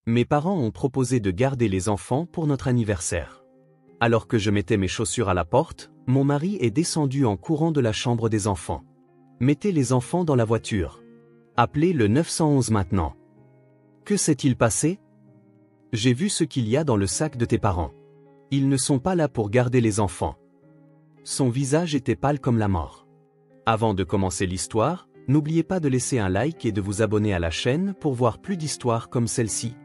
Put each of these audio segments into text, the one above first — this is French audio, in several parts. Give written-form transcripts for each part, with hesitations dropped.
Mes parents ont proposé de garder les enfants pour notre anniversaire. Alors que je mettais mes chaussures à la porte, mon mari est descendu en courant de la chambre des enfants. Mettez les enfants dans la voiture. Appelez le 911 maintenant. Que s'est-il passé? J'ai vu ce qu'il y a dans le sac de tes parents. Ils ne sont pas là pour garder les enfants. Son visage était pâle comme la mort. Avant de commencer l'histoire, n'oubliez pas de laisser un like et de vous abonner à la chaîne pour voir plus d'histoires comme celle-ci.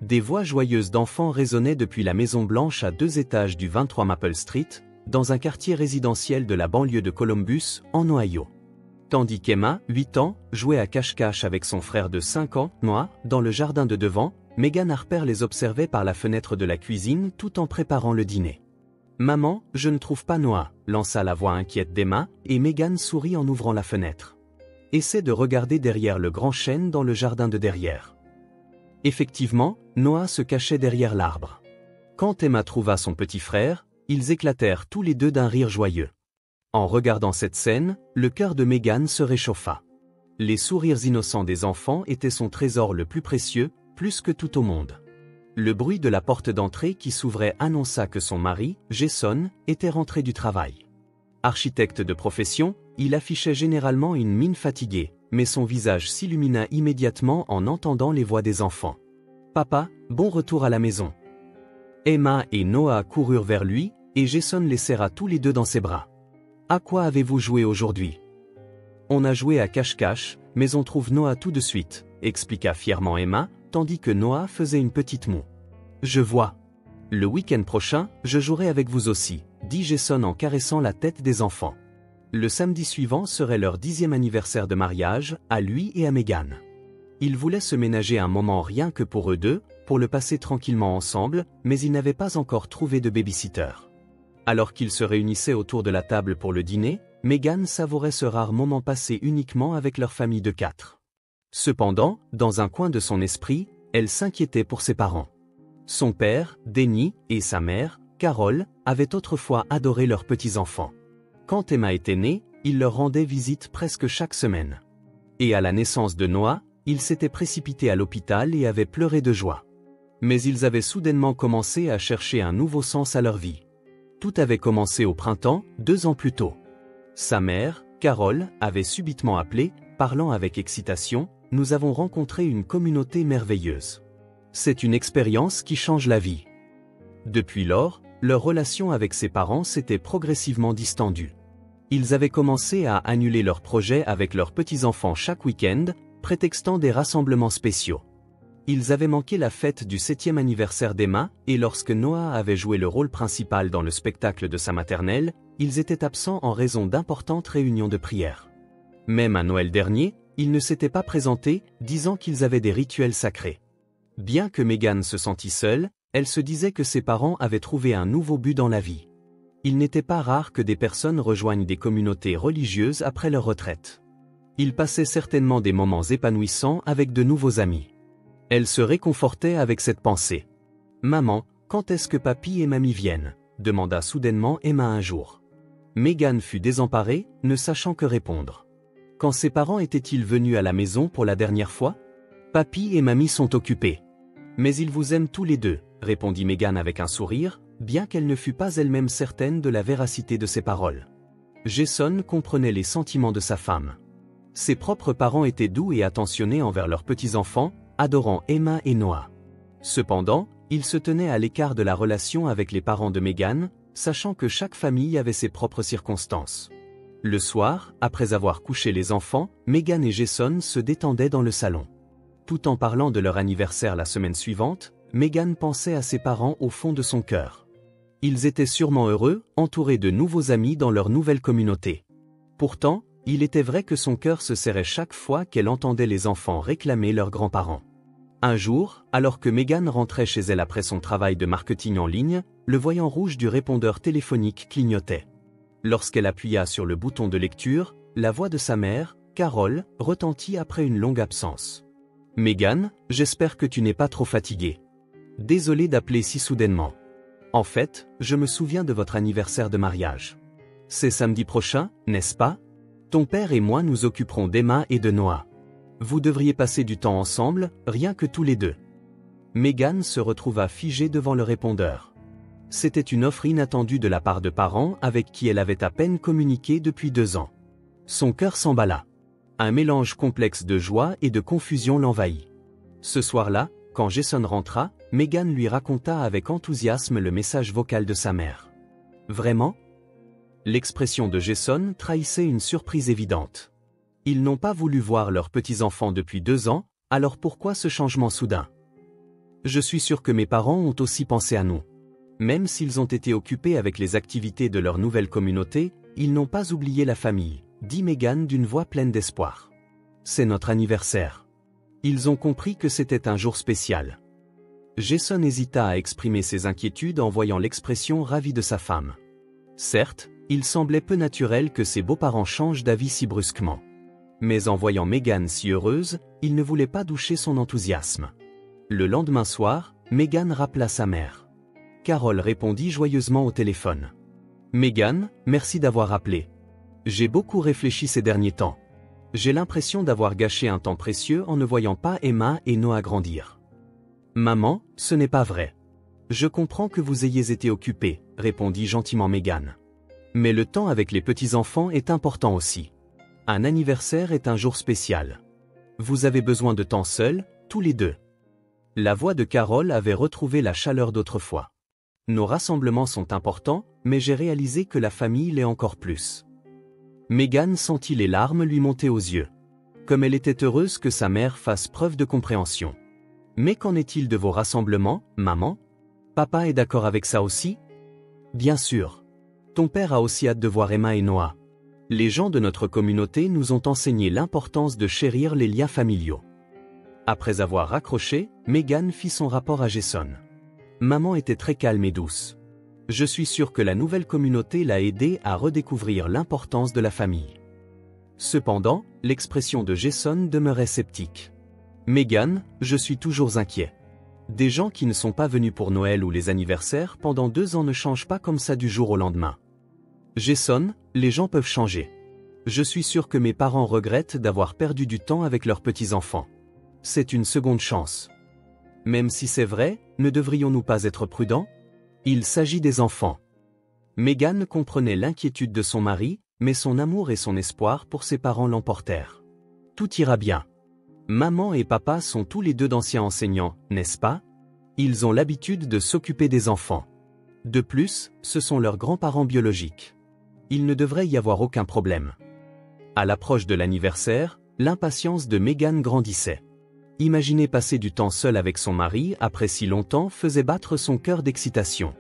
Des voix joyeuses d'enfants résonnaient depuis la Maison Blanche à 2 étages du 23 Maple Street, dans un quartier résidentiel de la banlieue de Columbus, en Ohio. Tandis qu'Emma, 8 ans, jouait à cache-cache avec son frère de 5 ans, Noah, dans le jardin de devant, Megan Harper les observait par la fenêtre de la cuisine tout en préparant le dîner. « Maman, je ne trouve pas Noah », lança la voix inquiète d'Emma, et Megan sourit en ouvrant la fenêtre. « Essaie de regarder derrière le grand chêne dans le jardin de derrière. » Effectivement, Noah se cachait derrière l'arbre. Quand Emma trouva son petit frère, ils éclatèrent tous les deux d'un rire joyeux. En regardant cette scène, le cœur de Megan se réchauffa. Les sourires innocents des enfants étaient son trésor le plus précieux, plus que tout au monde. Le bruit de la porte d'entrée qui s'ouvrait annonça que son mari, Jason, était rentré du travail. Architecte de profession, il affichait généralement une mine fatiguée, mais son visage s'illumina immédiatement en entendant les voix des enfants. « Papa, bon retour à la maison. » Emma et Noah coururent vers lui, et Jason les serra tous les deux dans ses bras. « À quoi avez-vous joué aujourd'hui? »« On a joué à cache-cache, mais on trouve Noah tout de suite, » expliqua fièrement Emma, tandis que Noah faisait une petite moue. « Je vois. Le week-end prochain, je jouerai avec vous aussi, » dit Jason en caressant la tête des enfants. Le samedi suivant serait leur 10e anniversaire de mariage, à lui et à Megan. Ils voulaient se ménager un moment rien que pour eux deux, pour le passer tranquillement ensemble, mais ils n'avaient pas encore trouvé de baby-sitter. Alors qu'ils se réunissaient autour de la table pour le dîner, Megan savourait ce rare moment passé uniquement avec leur famille de 4. Cependant, dans un coin de son esprit, elle s'inquiétait pour ses parents. Son père, Denny, et sa mère, Carol, avaient autrefois adoré leurs petits-enfants. Quand Emma était née, il leur rendait visite presque chaque semaine. Et à la naissance de Noah, ils s'étaient précipités à l'hôpital et avaient pleuré de joie. Mais ils avaient soudainement commencé à chercher un nouveau sens à leur vie. Tout avait commencé au printemps, 2 ans plus tôt. Sa mère, Carol, avait subitement appelé, parlant avec excitation, « Nous avons rencontré une communauté merveilleuse. C'est une expérience qui change la vie. » Depuis lors, leur relation avec ses parents s'était progressivement distendue. Ils avaient commencé à annuler leurs projets avec leurs petits-enfants chaque week-end, prétextant des rassemblements spéciaux. Ils avaient manqué la fête du 7e anniversaire d'Emma, et lorsque Noah avait joué le rôle principal dans le spectacle de sa maternelle, ils étaient absents en raison d'importantes réunions de prière. Même à Noël dernier, ils ne s'étaient pas présentés, disant qu'ils avaient des rituels sacrés. Bien que Megan se sentît seule, elle se disait que ses parents avaient trouvé un nouveau but dans la vie. Il n'était pas rare que des personnes rejoignent des communautés religieuses après leur retraite. Ils passaient certainement des moments épanouissants avec de nouveaux amis. Elle se réconfortait avec cette pensée. « Maman, quand est-ce que papy et mamie viennent ?» demanda soudainement Emma un jour. Megan fut désemparée, ne sachant que répondre. Quand ses parents étaient-ils venus à la maison pour la dernière fois? Papy et mamie sont occupés. Mais ils vous aiment tous les deux, répondit Megan avec un sourire, bien qu'elle ne fût pas elle-même certaine de la véracité de ses paroles. Jason comprenait les sentiments de sa femme. Ses propres parents étaient doux et attentionnés envers leurs petits-enfants, adorant Emma et Noah. Cependant, il se tenait à l'écart de la relation avec les parents de Megan, sachant que chaque famille avait ses propres circonstances. Le soir, après avoir couché les enfants, Megan et Jason se détendaient dans le salon. Tout en parlant de leur anniversaire la semaine suivante, Megan pensait à ses parents au fond de son cœur. Ils étaient sûrement heureux, entourés de nouveaux amis dans leur nouvelle communauté. Pourtant, il était vrai que son cœur se serrait chaque fois qu'elle entendait les enfants réclamer leurs grands-parents. Un jour, alors que Megan rentrait chez elle après son travail de marketing en ligne, le voyant rouge du répondeur téléphonique clignotait. Lorsqu'elle appuya sur le bouton de lecture, la voix de sa mère, Carol, retentit après une longue absence. « Megan, j'espère que tu n'es pas trop fatiguée. Désolée d'appeler si soudainement. En fait, je me souviens de votre anniversaire de mariage. C'est samedi prochain, n'est-ce pas? Ton père et moi nous occuperons d'Emma et de Noah. Vous devriez passer du temps ensemble, rien que tous les deux. » Meghan se retrouva figée devant le répondeur. C'était une offre inattendue de la part de parents avec qui elle avait à peine communiqué depuis 2 ans. Son cœur s'emballa. Un mélange complexe de joie et de confusion l'envahit. Ce soir-là, quand Jason rentra, Meghan lui raconta avec enthousiasme le message vocal de sa mère. « Vraiment ?» L'expression de Jason trahissait une surprise évidente. Ils n'ont pas voulu voir leurs petits-enfants depuis 2 ans, alors pourquoi ce changement soudain? Je suis sûr que mes parents ont aussi pensé à nous. Même s'ils ont été occupés avec les activités de leur nouvelle communauté, ils n'ont pas oublié la famille, dit Meghan d'une voix pleine d'espoir. C'est notre anniversaire. Ils ont compris que c'était un jour spécial. Jason hésita à exprimer ses inquiétudes en voyant l'expression ravie de sa femme. Certes, il semblait peu naturel que ses beaux-parents changent d'avis si brusquement. Mais en voyant Meghan si heureuse, il ne voulait pas doucher son enthousiasme. Le lendemain soir, Meghan rappela sa mère. Carol répondit joyeusement au téléphone. « Meghan, merci d'avoir appelé. J'ai beaucoup réfléchi ces derniers temps. J'ai l'impression d'avoir gâché un temps précieux en ne voyant pas Emma et Noah grandir. »« Maman, ce n'est pas vrai. Je comprends que vous ayez été occupée, » répondit gentiment Meghan. « Mais le temps avec les petits-enfants est important aussi. Un anniversaire est un jour spécial. Vous avez besoin de temps seuls, tous les deux. » La voix de Carol avait retrouvé la chaleur d'autrefois. « Nos rassemblements sont importants, mais j'ai réalisé que la famille l'est encore plus. » Meghan sentit les larmes lui monter aux yeux. Comme elle était heureuse que sa mère fasse preuve de compréhension. « Mais qu'en est-il de vos rassemblements, maman? Papa est d'accord avec ça aussi? » Bien sûr. Ton père a aussi hâte de voir Emma et Noah. Les gens de notre communauté nous ont enseigné l'importance de chérir les liens familiaux. Après avoir raccroché, Meghan fit son rapport à Jason. Maman était très calme et douce. Je suis sûr que la nouvelle communauté l'a aidé à redécouvrir l'importance de la famille. Cependant, l'expression de Jason demeurait sceptique. Meghan, je suis toujours inquiet. Des gens qui ne sont pas venus pour Noël ou les anniversaires pendant 2 ans ne changent pas comme ça du jour au lendemain. Jason, les gens peuvent changer. Je suis sûr que mes parents regrettent d'avoir perdu du temps avec leurs petits-enfants. C'est une seconde chance. Même si c'est vrai, ne devrions-nous pas être prudents? Il s'agit des enfants. Meghan comprenait l'inquiétude de son mari, mais son amour et son espoir pour ses parents l'emportèrent. Tout ira bien. Maman et papa sont tous les deux d'anciens enseignants, n'est-ce pas? Ils ont l'habitude de s'occuper des enfants. De plus, ce sont leurs grands-parents biologiques. Il ne devrait y avoir aucun problème. À l'approche de l'anniversaire, l'impatience de Meghan grandissait. Imaginer passer du temps seul avec son mari après si longtemps faisait battre son cœur d'excitation.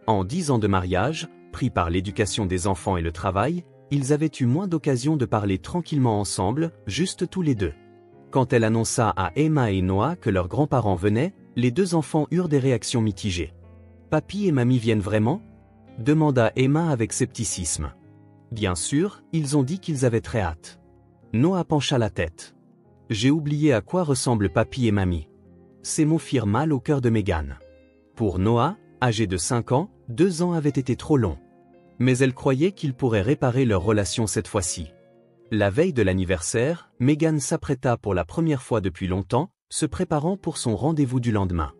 En 10 ans de mariage, pris par l'éducation des enfants et le travail, ils avaient eu moins d'occasions de parler tranquillement ensemble, juste tous les deux. Quand elle annonça à Emma et Noah que leurs grands-parents venaient, les 2 enfants eurent des réactions mitigées. « Papy et mamie viennent vraiment ?» demanda Emma avec scepticisme. Bien sûr, ils ont dit qu'ils avaient très hâte. Noah pencha la tête. « J'ai oublié à quoi ressemblent papy et mamie. » Ces mots firent mal au cœur de Meghan. Pour Noah, âgé de 5 ans, 2 ans avaient été trop longs. Mais elle croyait qu'ils pourraient réparer leur relation cette fois-ci. La veille de l'anniversaire, Meghan s'apprêta pour la première fois depuis longtemps, se préparant pour son rendez-vous du lendemain.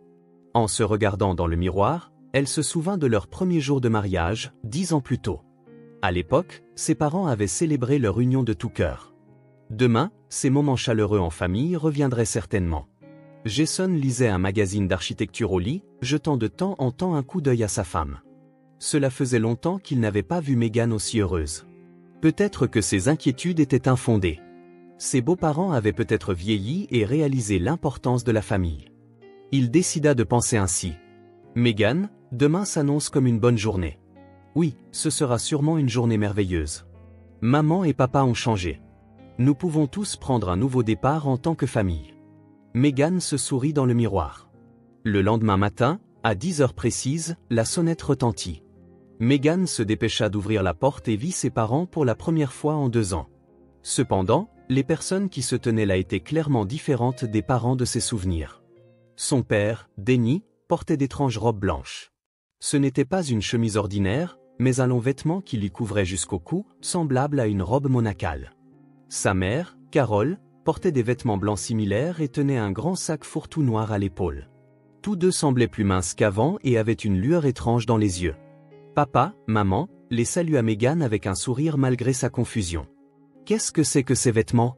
En se regardant dans le miroir, elle se souvint de leur premier jour de mariage, 10 ans plus tôt. À l'époque, ses parents avaient célébré leur union de tout cœur. Demain, ces moments chaleureux en famille reviendraient certainement. Jason lisait un magazine d'architecture au lit, jetant de temps en temps un coup d'œil à sa femme. Cela faisait longtemps qu'il n'avait pas vu Meghan aussi heureuse. Peut-être que ses inquiétudes étaient infondées. Ses beaux-parents avaient peut-être vieilli et réalisé l'importance de la famille. Il décida de penser ainsi. Meghan, demain s'annonce comme une bonne journée. Oui, ce sera sûrement une journée merveilleuse. Maman et papa ont changé. Nous pouvons tous prendre un nouveau départ en tant que famille. Meghan se sourit dans le miroir. Le lendemain matin, à 10 heures précises, la sonnette retentit. Meghan se dépêcha d'ouvrir la porte et vit ses parents pour la première fois en 2 ans. Cependant, les personnes qui se tenaient là étaient clairement différentes des parents de ses souvenirs. Son père, Denny, portait d'étranges robes blanches. Ce n'était pas une chemise ordinaire, mais un long vêtement qui lui couvrait jusqu'au cou, semblable à une robe monacale. Sa mère, Carol, portait des vêtements blancs similaires et tenait un grand sac fourre-tout noir à l'épaule. Tous deux semblaient plus minces qu'avant et avaient une lueur étrange dans les yeux. Papa, maman, les salua Meghan avec un sourire malgré sa confusion. Qu'est-ce que c'est que ces vêtements?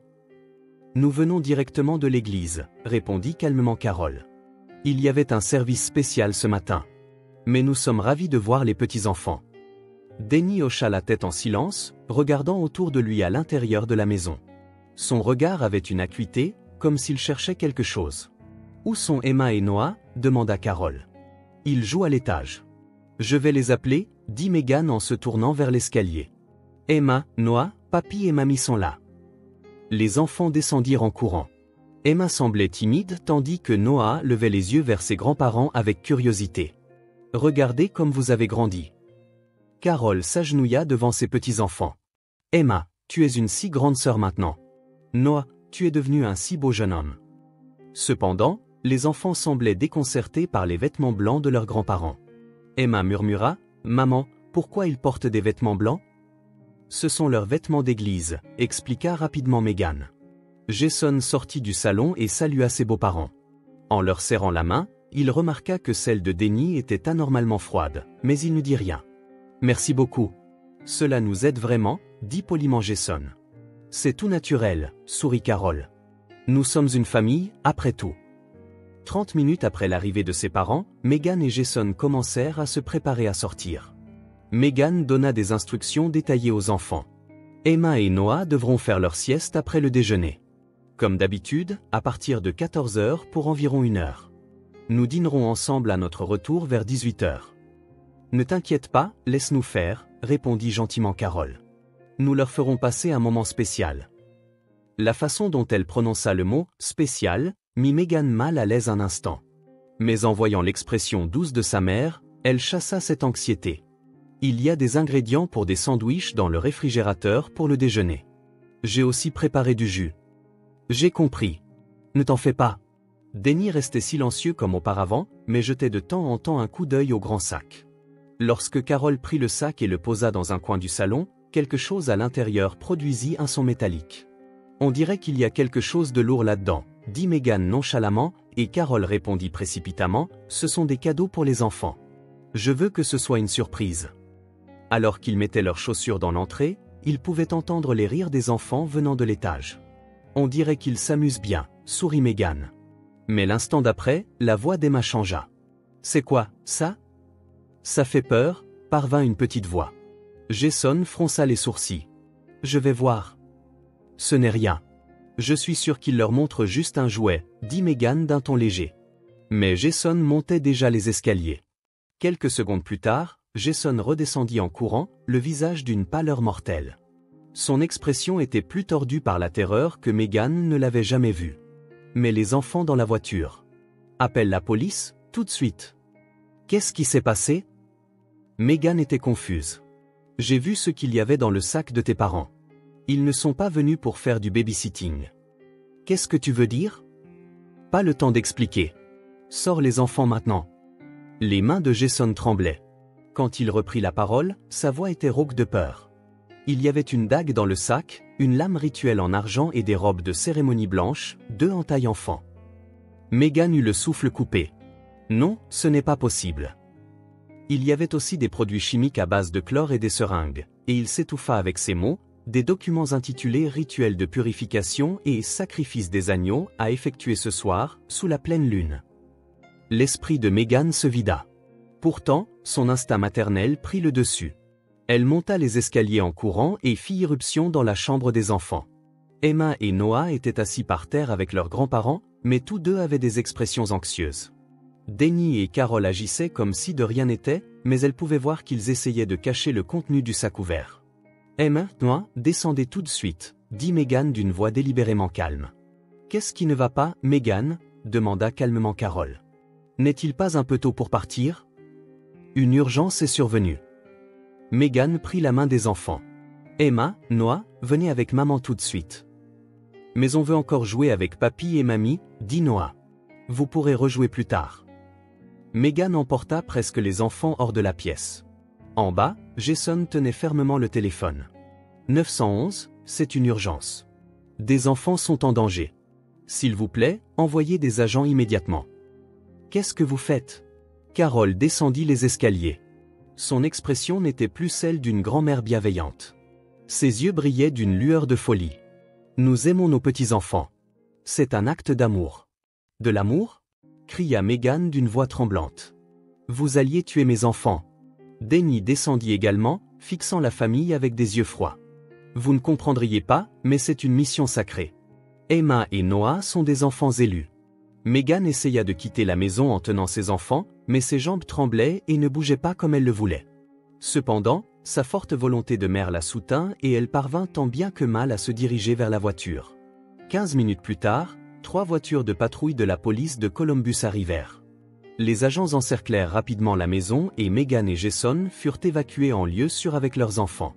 Nous venons directement de l'église, répondit calmement Carole. Il y avait un service spécial ce matin. Mais nous sommes ravis de voir les petits-enfants. Denny hocha la tête en silence, regardant autour de lui à l'intérieur de la maison. Son regard avait une acuité, comme s'il cherchait quelque chose. Où sont Emma et Noah? Demanda Carole. Ils jouent à l'étage. Je vais les appeler, dit Meghan en se tournant vers l'escalier. Emma, Noah, papy et mamie sont là. Les enfants descendirent en courant. Emma semblait timide tandis que Noah levait les yeux vers ses grands-parents avec curiosité. Regardez comme vous avez grandi. Carole s'agenouilla devant ses petits-enfants. Emma, tu es une si grande sœur maintenant. Noah, tu es devenu un si beau jeune homme. Cependant, les enfants semblaient déconcertés par les vêtements blancs de leurs grands-parents. Emma murmura, « Maman, pourquoi ils portent des vêtements blancs ?»« Ce sont leurs vêtements d'église, » expliqua rapidement Meghan. Jason sortit du salon et salua ses beaux-parents. En leur serrant la main, il remarqua que celle de Denny était anormalement froide, mais il ne dit rien. « Merci beaucoup. Cela nous aide vraiment, » dit poliment Jason. « C'est tout naturel, » sourit Carole. « Nous sommes une famille, après tout. » 30 minutes après l'arrivée de ses parents, Meghan et Jason commencèrent à se préparer à sortir. Meghan donna des instructions détaillées aux enfants. Emma et Noah devront faire leur sieste après le déjeuner. Comme d'habitude, à partir de 14 h pour environ 1 heure. Nous dînerons ensemble à notre retour vers 18 h. Ne t'inquiète pas, laisse-nous faire, répondit gentiment Carole. Nous leur ferons passer un moment spécial. La façon dont elle prononça le mot « spécial » mit Meghan mal à l'aise un instant. Mais en voyant l'expression douce de sa mère, elle chassa cette anxiété. Il y a des ingrédients pour des sandwichs dans le réfrigérateur pour le déjeuner. J'ai aussi préparé du jus. J'ai compris. Ne t'en fais pas. Denny restait silencieux comme auparavant, mais jetait de temps en temps un coup d'œil au grand sac. Lorsque Carole prit le sac et le posa dans un coin du salon, quelque chose à l'intérieur produisit un son métallique. On dirait qu'il y a quelque chose de lourd là-dedans, dit Meghan nonchalamment, et Carole répondit précipitamment, ce sont des cadeaux pour les enfants. Je veux que ce soit une surprise. Alors qu'ils mettaient leurs chaussures dans l'entrée, ils pouvaient entendre les rires des enfants venant de l'étage. On dirait qu'ils s'amusent bien, sourit Meghan. Mais l'instant d'après, la voix d'Emma changea. C'est quoi, ça? Ça fait peur, parvint une petite voix. Jason fronça les sourcils. Je vais voir. Ce n'est rien. Je suis sûr qu'il leur montre juste un jouet, dit Meghan d'un ton léger. Mais Jason montait déjà les escaliers. Quelques secondes plus tard, Jason redescendit en courant, le visage d'une pâleur mortelle. Son expression était plus tordue par la terreur que Meghan ne l'avait jamais vue. Mais les enfants dans la voiture. Appelle la police, tout de suite. Qu'est-ce qui s'est passé? Meghan était confuse. J'ai vu ce qu'il y avait dans le sac de tes parents. Ils ne sont pas venus pour faire du babysitting. Qu'est-ce que tu veux dire? Pas le temps d'expliquer. Sors les enfants maintenant. Les mains de Jason tremblaient. Quand il reprit la parole, sa voix était rauque de peur. Il y avait une dague dans le sac, une lame rituelle en argent et des robes de cérémonie blanches, 2 en taille enfant. Meghan eut le souffle coupé. Non, ce n'est pas possible. Il y avait aussi des produits chimiques à base de chlore et des seringues, et il s'étouffa avec ces mots, des documents intitulés Rituel de purification et Sacrifice des agneaux à effectuer ce soir, sous la pleine lune. L'esprit de Meghan se vida. Pourtant, son instinct maternel prit le dessus. Elle monta les escaliers en courant et fit irruption dans la chambre des enfants. Emma et Noah étaient assis par terre avec leurs grands-parents, mais tous deux avaient des expressions anxieuses. Denny et Carole agissaient comme si de rien n'était, mais elle pouvait voir qu'ils essayaient de cacher le contenu du sac ouvert. Emma, Noah, descendez tout de suite, dit Meghan d'une voix délibérément calme. Qu'est-ce qui ne va pas, Meghan? Demanda calmement Carole. N'est-il pas un peu tôt pour partir? Une urgence est survenue. Meghan prit la main des enfants. Emma, Noah, venez avec maman tout de suite. Mais on veut encore jouer avec papy et mamie, dit Noah. Vous pourrez rejouer plus tard. Meghan emporta presque les enfants hors de la pièce. En bas, Jason tenait fermement le téléphone. 911, c'est une urgence. Des enfants sont en danger. S'il vous plaît, envoyez des agents immédiatement. Qu'est-ce que vous faites? Carole descendit les escaliers. Son expression n'était plus celle d'une grand-mère bienveillante. Ses yeux brillaient d'une lueur de folie. Nous aimons nos petits-enfants. C'est un acte d'amour. De l'amour? Cria Megan d'une voix tremblante. Vous alliez tuer mes enfants. Denny descendit également, fixant la famille avec des yeux froids. Vous ne comprendriez pas, mais c'est une mission sacrée. Emma et Noah sont des enfants élus. Megan essaya de quitter la maison en tenant ses enfants, mais ses jambes tremblaient et ne bougeaient pas comme elle le voulait. Cependant, sa forte volonté de mère la soutint et elle parvint tant bien que mal à se diriger vers la voiture. 15 minutes plus tard, 3 voitures de patrouille de la police de Columbus arrivèrent. Les agents encerclèrent rapidement la maison et Megan et Jason furent évacués en lieu sûr avec leurs enfants.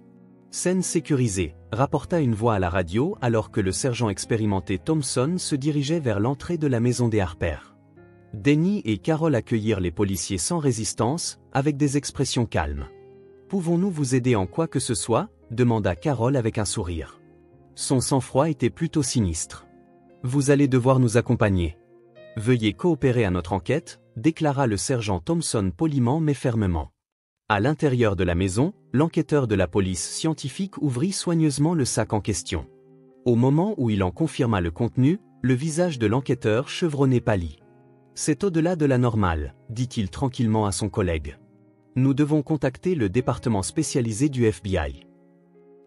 Scène sécurisée, rapporta une voix à la radio alors que le sergent expérimenté Thompson se dirigeait vers l'entrée de la maison des Harper. Denny et Carole accueillirent les policiers sans résistance, avec des expressions calmes. « Pouvons-nous vous aider en quoi que ce soit ?» demanda Carole avec un sourire. Son sang-froid était plutôt sinistre. « Vous allez devoir nous accompagner. Veuillez coopérer à notre enquête », déclara le sergent Thompson poliment mais fermement. À l'intérieur de la maison, l'enquêteur de la police scientifique ouvrit soigneusement le sac en question. Au moment où il en confirma le contenu, le visage de l'enquêteur chevronné pâlit. « C'est au-delà de la normale », dit-il tranquillement à son collègue. « Nous devons contacter le département spécialisé du FBI. »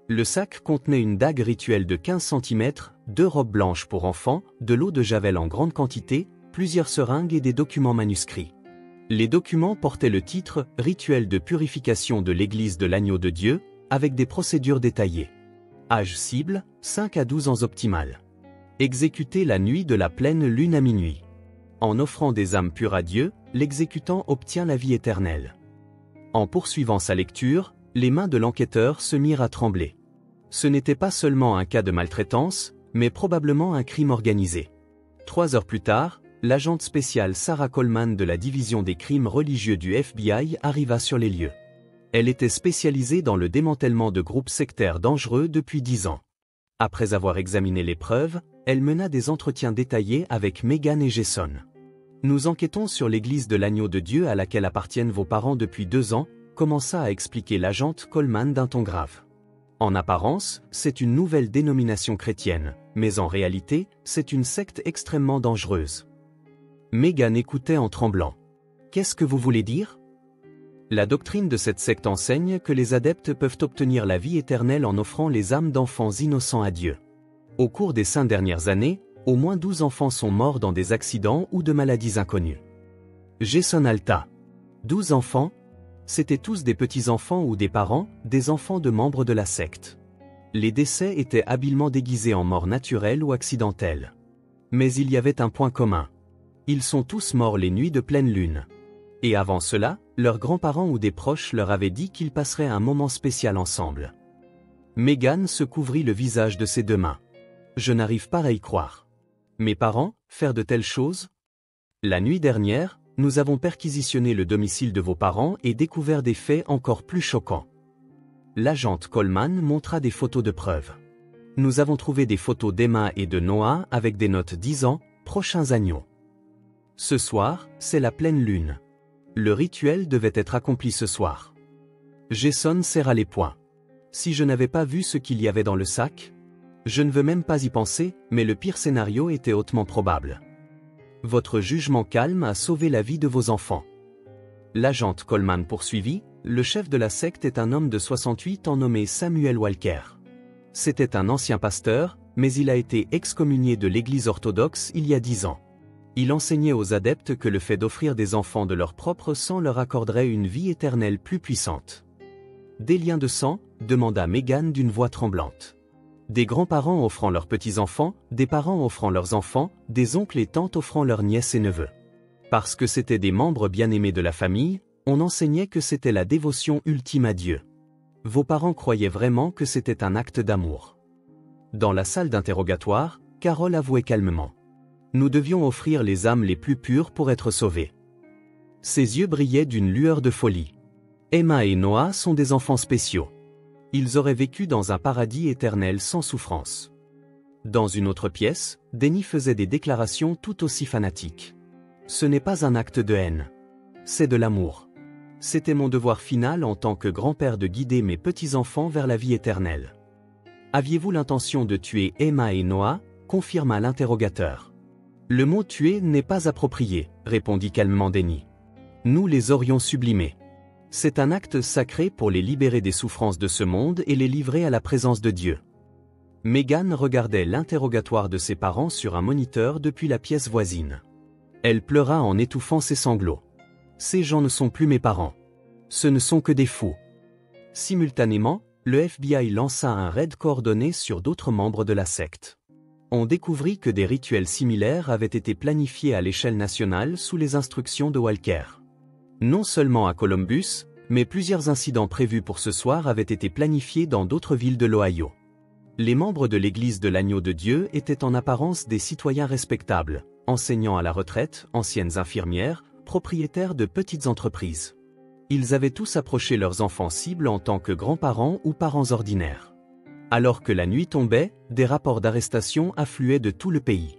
Le sac contenait une dague rituelle de 15 cm, 2 robes blanches pour enfants, de l'eau de javel en grande quantité, plusieurs seringues et des documents manuscrits. Les documents portaient le titre « Rituel de purification de l'Église de l'Agneau de Dieu » avec des procédures détaillées. Âge cible, 5 à 12 ans optimal. Exécuté la nuit de la pleine lune à minuit. En offrant des âmes pures à Dieu, l'exécutant obtient la vie éternelle. En poursuivant sa lecture, les mains de l'enquêteur se mirent à trembler. Ce n'était pas seulement un cas de maltraitance, mais probablement un crime organisé. 3 heures plus tard, l'agente spéciale Sarah Coleman de la division des crimes religieux du FBI arriva sur les lieux. Elle était spécialisée dans le démantèlement de groupes sectaires dangereux depuis 10 ans. Après avoir examiné les preuves, elle mena des entretiens détaillés avec Megan et Jason. Nous enquêtons sur l'église de l'Agneau de Dieu à laquelle appartiennent vos parents depuis 2 ans, commença à expliquer l'agente Coleman d'un ton grave. En apparence, c'est une nouvelle dénomination chrétienne, mais en réalité, c'est une secte extrêmement dangereuse. Megan écoutait en tremblant. « Qu'est-ce que vous voulez dire ? » La doctrine de cette secte enseigne que les adeptes peuvent obtenir la vie éternelle en offrant les âmes d'enfants innocents à Dieu. Au cours des 5 dernières années, au moins 12 enfants sont morts dans des accidents ou de maladies inconnues. Jason Alta. 12 enfants ? C'étaient tous des petits-enfants ou des parents, des enfants de membres de la secte. Les décès étaient habilement déguisés en mort naturelle ou accidentelle. Mais il y avait un point commun. Ils sont tous morts les nuits de pleine lune. Et avant cela, leurs grands-parents ou des proches leur avaient dit qu'ils passeraient un moment spécial ensemble. Megan se couvrit le visage de ses 2 mains. « Je n'arrive pas à y croire. Mes parents, faire de telles choses ? La nuit dernière, nous avons perquisitionné le domicile de vos parents et découvert des faits encore plus choquants. » L'agente Coleman montra des photos de preuve. Nous avons trouvé des photos d'Emma et de Noah avec des notes disant « Prochains agneaux ». Ce soir, c'est la pleine lune. Le rituel devait être accompli ce soir. Jason serra les poings. Si je n'avais pas vu ce qu'il y avait dans le sac? Je ne veux même pas y penser, mais le pire scénario était hautement probable. Votre jugement calme a sauvé la vie de vos enfants. L'agente Coleman poursuivit, le chef de la secte est un homme de 68 ans nommé Samuel Walker. C'était un ancien pasteur, mais il a été excommunié de l'Église orthodoxe il y a 10 ans. Il enseignait aux adeptes que le fait d'offrir des enfants de leur propre sang leur accorderait une vie éternelle plus puissante. Des liens de sang ? Demanda Megan d'une voix tremblante. Des grands-parents offrant leurs petits-enfants, des parents offrant leurs enfants, des oncles et tantes offrant leurs nièces et neveux. Parce que c'étaient des membres bien-aimés de la famille, on enseignait que c'était la dévotion ultime à Dieu. Vos parents croyaient vraiment que c'était un acte d'amour. Dans la salle d'interrogatoire, Carole avouait calmement. Nous devions offrir les âmes les plus pures pour être sauvés. Ses yeux brillaient d'une lueur de folie. Emma et Noah sont des enfants spéciaux. Ils auraient vécu dans un paradis éternel sans souffrance. Dans une autre pièce, Denny faisait des déclarations tout aussi fanatiques. Ce n'est pas un acte de haine. C'est de l'amour. C'était mon devoir final en tant que grand-père de guider mes petits-enfants vers la vie éternelle. Aviez-vous l'intention de tuer Emma et Noah? Confirma l'interrogateur. Le mot tuer n'est pas approprié, répondit calmement Denny. Nous les aurions sublimés. C'est un acte sacré pour les libérer des souffrances de ce monde et les livrer à la présence de Dieu. Meghan regardait l'interrogatoire de ses parents sur un moniteur depuis la pièce voisine. Elle pleura en étouffant ses sanglots. Ces gens ne sont plus mes parents. Ce ne sont que des fous. Simultanément, le FBI lança un raid coordonné sur d'autres membres de la secte. On découvrit que des rituels similaires avaient été planifiés à l'échelle nationale sous les instructions de Walker. Non seulement à Columbus, mais plusieurs incidents prévus pour ce soir avaient été planifiés dans d'autres villes de l'Ohio. Les membres de l'Église de l'Agneau de Dieu étaient en apparence des citoyens respectables, enseignants à la retraite, anciennes infirmières, propriétaires de petites entreprises. Ils avaient tous approché leurs enfants cibles en tant que grands-parents ou parents ordinaires. Alors que la nuit tombait, des rapports d'arrestation affluaient de tout le pays.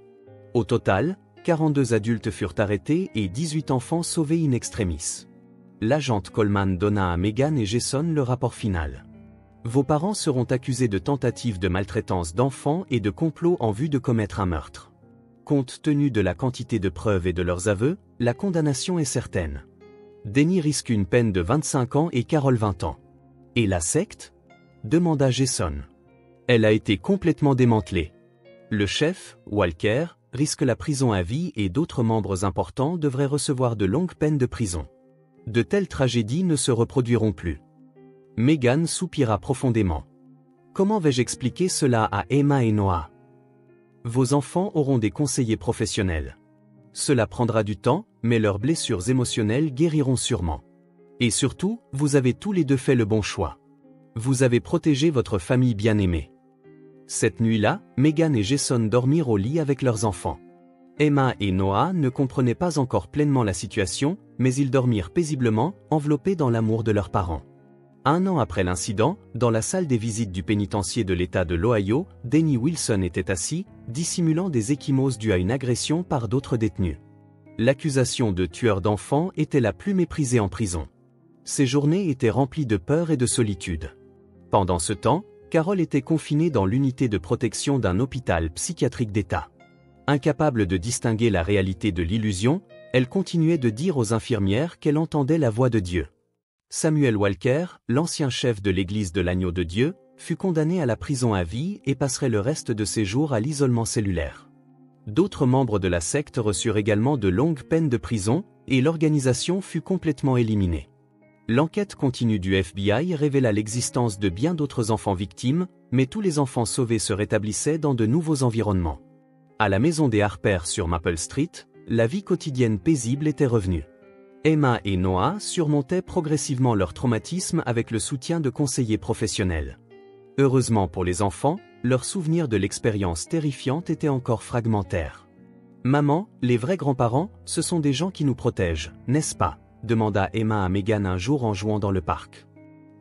Au total, 42 adultes furent arrêtés et 18 enfants sauvés in extremis. L'agente Coleman donna à Meghan et Jason le rapport final. Vos parents seront accusés de tentative de maltraitance d'enfants et de complot en vue de commettre un meurtre. Compte tenu de la quantité de preuves et de leurs aveux, la condamnation est certaine. Denny risque une peine de 25 ans et Carol 20 ans. Et la secte? Demanda Jason. Elle a été complètement démantelée. Le chef, Walker, risque la prison à vie et d'autres membres importants devraient recevoir de longues peines de prison. De telles tragédies ne se reproduiront plus. Meghan soupira profondément. Comment vais-je expliquer cela à Emma et Noah? Vos enfants auront des conseillers professionnels. Cela prendra du temps, mais leurs blessures émotionnelles guériront sûrement. Et surtout, vous avez tous les deux fait le bon choix. Vous avez protégé votre famille bien-aimée. Cette nuit-là, Meghan et Jason dormirent au lit avec leurs enfants. Emma et Noah ne comprenaient pas encore pleinement la situation, mais ils dormirent paisiblement, enveloppés dans l'amour de leurs parents. Un an après l'incident, dans la salle des visites du pénitencier de l'État de l'Ohio, Denny Wilson était assis, dissimulant des ecchymoses dues à une agression par d'autres détenus. L'accusation de tueur d'enfants était la plus méprisée en prison. Ses journées étaient remplies de peur et de solitude. Pendant ce temps, Carol était confinée dans l'unité de protection d'un hôpital psychiatrique d'État. Incapable de distinguer la réalité de l'illusion, elle continuait de dire aux infirmières qu'elle entendait la voix de Dieu. Samuel Walker, l'ancien chef de l'Église de l'Agneau de Dieu, fut condamné à la prison à vie et passerait le reste de ses jours à l'isolement cellulaire. D'autres membres de la secte reçurent également de longues peines de prison, et l'organisation fut complètement éliminée. L'enquête continue du FBI révéla l'existence de bien d'autres enfants victimes, mais tous les enfants sauvés se rétablissaient dans de nouveaux environnements. À la maison des Harper sur Maple Street, la vie quotidienne paisible était revenue. Emma et Noah surmontaient progressivement leur traumatisme avec le soutien de conseillers professionnels. Heureusement pour les enfants, leurs souvenirs de l'expérience terrifiante étaient encore fragmentaires. « Maman, les vrais grands-parents, ce sont des gens qui nous protègent, n'est-ce pas ?» demanda Emma à Meghan un jour en jouant dans le parc.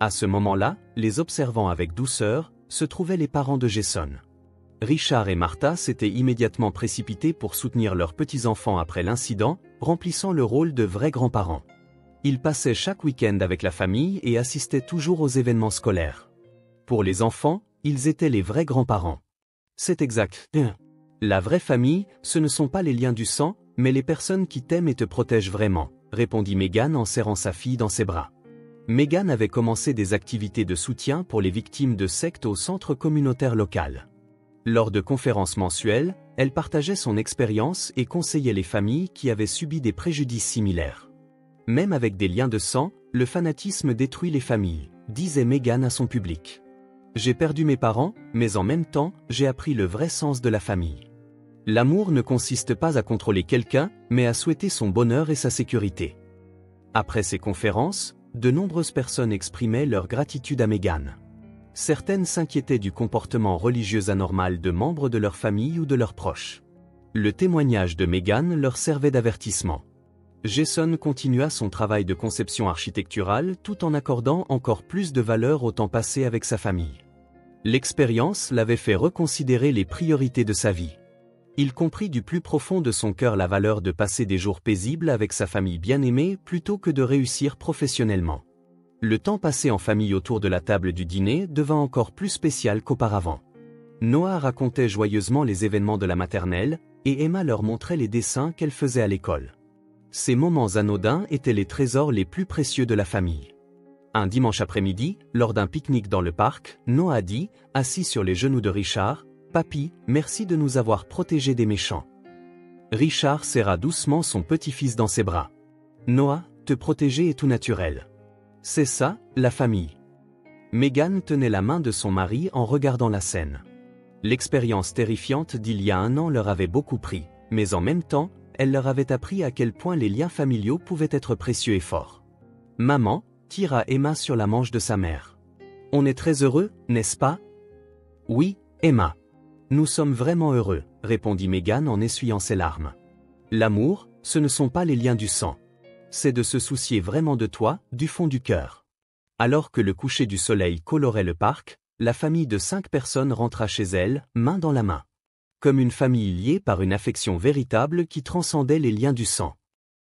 À ce moment-là, les observant avec douceur, se trouvaient les parents de Jason. Richard et Martha s'étaient immédiatement précipités pour soutenir leurs petits-enfants après l'incident, remplissant le rôle de vrais grands-parents. Ils passaient chaque week-end avec la famille et assistaient toujours aux événements scolaires. Pour les enfants, ils étaient les vrais grands-parents. C'est exact. La vraie famille, ce ne sont pas les liens du sang, mais les personnes qui t'aiment et te protègent vraiment, répondit Meghan en serrant sa fille dans ses bras. Meghan avait commencé des activités de soutien pour les victimes de sectes au centre communautaire local. Lors de conférences mensuelles, elle partageait son expérience et conseillait les familles qui avaient subi des préjudices similaires. Même avec des liens de sang, le fanatisme détruit les familles, disait Meghan à son public. J'ai perdu mes parents, mais en même temps, j'ai appris le vrai sens de la famille. L'amour ne consiste pas à contrôler quelqu'un, mais à souhaiter son bonheur et sa sécurité. Après ces conférences, de nombreuses personnes exprimaient leur gratitude à Meghan. Certaines s'inquiétaient du comportement religieux anormal de membres de leur famille ou de leurs proches. Le témoignage de Meghan leur servait d'avertissement. Jason continua son travail de conception architecturale tout en accordant encore plus de valeur au temps passé avec sa famille. L'expérience l'avait fait reconsidérer les priorités de sa vie. Il comprit du plus profond de son cœur la valeur de passer des jours paisibles avec sa famille bien-aimée plutôt que de réussir professionnellement. Le temps passé en famille autour de la table du dîner devint encore plus spécial qu'auparavant. Noah racontait joyeusement les événements de la maternelle, et Emma leur montrait les dessins qu'elle faisait à l'école. Ces moments anodins étaient les trésors les plus précieux de la famille. Un dimanche après-midi, lors d'un pique-nique dans le parc, Noah dit, assis sur les genoux de Richard, « Papy, merci de nous avoir protégés des méchants. » Richard serra doucement son petit-fils dans ses bras. « Noah, te protéger est tout naturel. C'est ça, la famille. » Meghan tenait la main de son mari en regardant la scène. L'expérience terrifiante d'il y a un an leur avait beaucoup pris, mais en même temps, elle leur avait appris à quel point les liens familiaux pouvaient être précieux et forts. Maman tira Emma sur la manche de sa mère. « On est très heureux, n'est-ce pas? » « Oui, Emma. Nous sommes vraiment heureux, » répondit Meghan en essuyant ses larmes. « L'amour, ce ne sont pas les liens du sang. C'est de se soucier vraiment de toi, du fond du cœur. » Alors que le coucher du soleil colorait le parc, la famille de 5 personnes rentra chez elle, main dans la main. Comme une famille liée par une affection véritable qui transcendait les liens du sang.